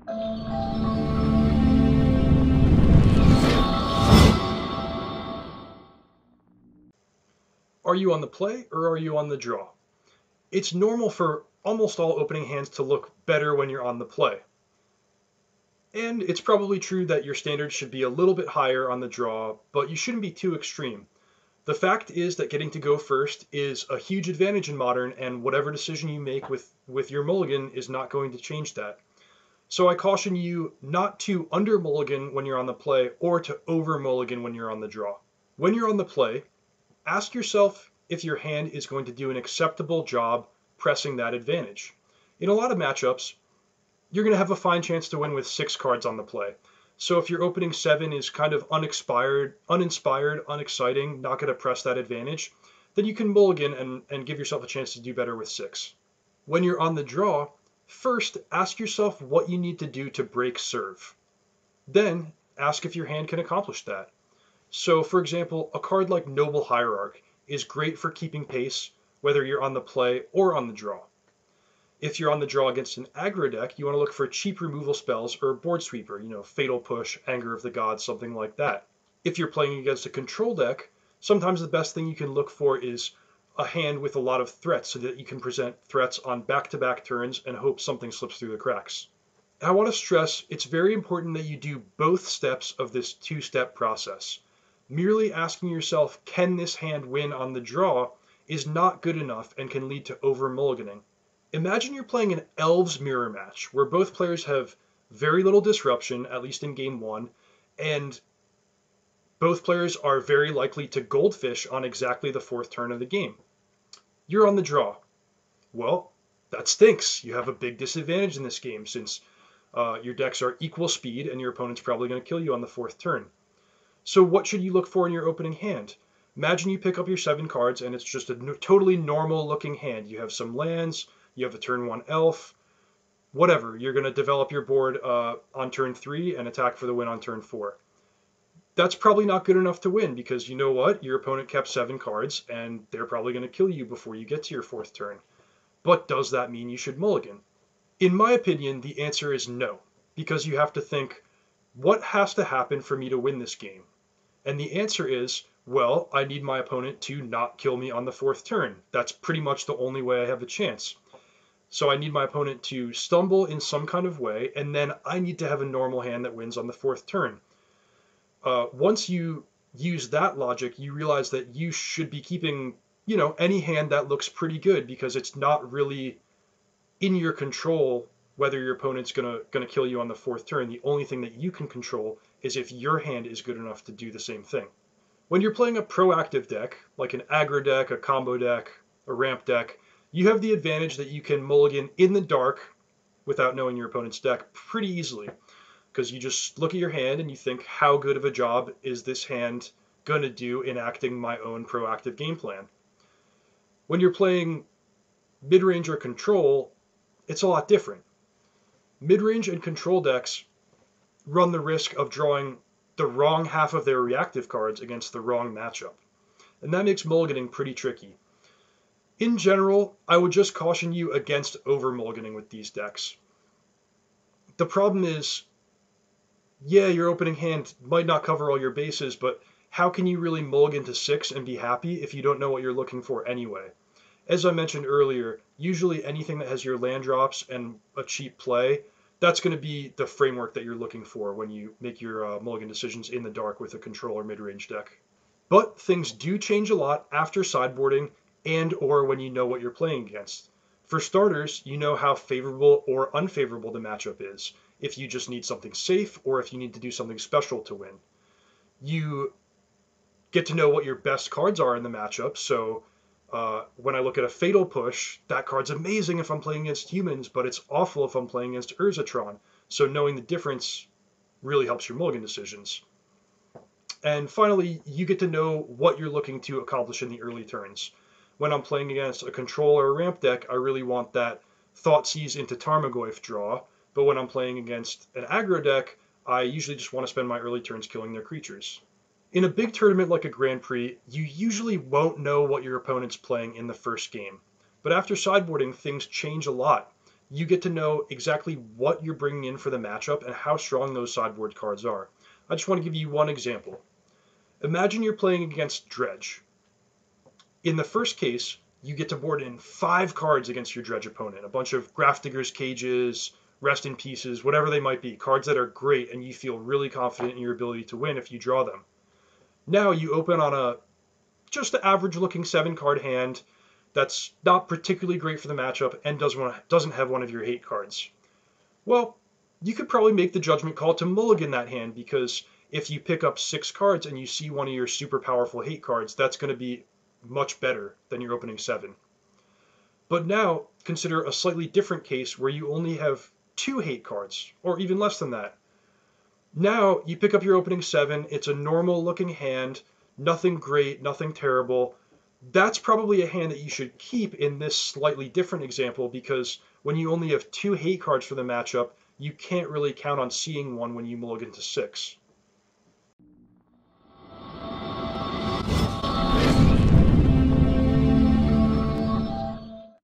Are you on the play or are you on the draw? It's normal for almost all opening hands to look better when you're on the play. And it's probably true that your standards should be a little bit higher on the draw, but you shouldn't be too extreme. The fact is that getting to go first is a huge advantage in Modern, and whatever decision you make with your mulligan is not going to change that. So I caution you not to under mulligan when you're on the play or to over mulligan when you're on the draw. When you're on the play, ask yourself if your hand is going to do an acceptable job pressing that advantage. In a lot of matchups, you're going to have a fine chance to win with 6 cards on the play. So if your opening 7 is kind of uninspired, unexciting, not going to press that advantage, then you can mulligan and give yourself a chance to do better with 6. When you're on the draw, first ask yourself what you need to do to break serve. Then ask if your hand can accomplish that. So for example, a card like Noble Hierarch is great for keeping pace whether you're on the play or on the draw. If you're on the draw against an aggro deck, you want to look for cheap removal spells or board sweeper, Fatal Push, Anger of the Gods, something like that. If you're playing against a control deck, sometimes the best thing you can look for is a hand with a lot of threats so that you can present threats on back-to-back turns and hope something slips through the cracks. I want to stress it's very important that you do both steps of this 2-step process. Merely asking yourself, can this hand win on the draw, is not good enough and can lead to over-mulliganing. Imagine you're playing an Elves mirror match where both players have very little disruption, at least in game 1, and both players are very likely to goldfish on exactly the 4th turn of the game. You're on the draw. Well, that stinks. You have a big disadvantage in this game since your decks are equal speed and your opponent's probably going to kill you on the 4th turn. So what should you look for in your opening hand? Imagine you pick up your 7 cards and it's just a totally normal looking hand. You have some lands, you have a turn 1 elf, whatever. You're going to develop your board on turn 3 and attack for the win on turn 4. That's probably not good enough to win because you know what? Your opponent kept 7 cards and they're probably going to kill you before you get to your 4th turn. But does that mean you should mulligan? In my opinion, the answer is no, because you have to think, what has to happen for me to win this game? And the answer is, well, I need my opponent to not kill me on the 4th turn. That's pretty much the only way I have a chance. So I need my opponent to stumble in some kind of way, and then I need to have a normal hand that wins on the 4th turn. Once you use that logic, you realize that you should be keeping, any hand that looks pretty good because it's not really in your control whether your opponent's gonna kill you on the 4th turn. The only thing that you can control is if your hand is good enough to do the same thing. When you're playing a proactive deck, like an aggro deck, a combo deck, a ramp deck, you have the advantage that you can mulligan in the dark without knowing your opponent's deck pretty easily. Because you just look at your hand and you think, how good of a job is this hand going to do enacting my own proactive game plan? When you're playing midrange or control, it's a lot different. Midrange and control decks run the risk of drawing the wrong half of their reactive cards against the wrong matchup. And that makes mulliganing pretty tricky. In general, I would just caution you against over-mulliganing with these decks. The problem is, yeah, your opening hand might not cover all your bases, but how can you really mulligan to 6 and be happy if you don't know what you're looking for anyway? As I mentioned earlier, usually anything that has your land drops and a cheap play, that's going to be the framework that you're looking for when you make your mulligan decisions in the dark with a control or mid-range deck. But things do change a lot after sideboarding and or when you know what you're playing against. For starters, you know how favorable or unfavorable the matchup is, if you just need something safe or if you need to do something special to win. You get to know what your best cards are in the matchup, so when I look at a Fatal Push, that card's amazing if I'm playing against humans, but it's awful if I'm playing against Urzatron. So knowing the difference really helps your mulligan decisions. And finally, you get to know what you're looking to accomplish in the early turns. When I'm playing against a control or a ramp deck, I really want that Thoughtseize into Tarmogoyf draw, but when I'm playing against an aggro deck, I usually just want to spend my early turns killing their creatures. In a big tournament like a Grand Prix, you usually won't know what your opponent's playing in the first game. But after sideboarding, things change a lot. you get to know exactly what you're bringing in for the matchup and how strong those sideboard cards are. I just want to give you one example. Imagine you're playing against Dredge. In the first case, you get to board in 5 cards against your Dredge opponent, a bunch of Grafdigger's Cages, Rest in Pieces, whatever they might be, cards that are great and you feel really confident in your ability to win if you draw them. Now you open on a just the average looking 7-card hand that's not particularly great for the matchup and doesn't have one of your hate cards. Well, you could probably make the judgment call to mulligan that hand, because if you pick up 6 cards and you see one of your super powerful hate cards, that's going to be much better than your opening 7. But now consider a slightly different case where you only have 2 hate cards, or even less than that. Now you pick up your opening 7, it's a normal looking hand, nothing great, nothing terrible. That's probably a hand that you should keep in this slightly different example, because when you only have 2 hate cards for the matchup, you can't really count on seeing one when you mulligan to 6.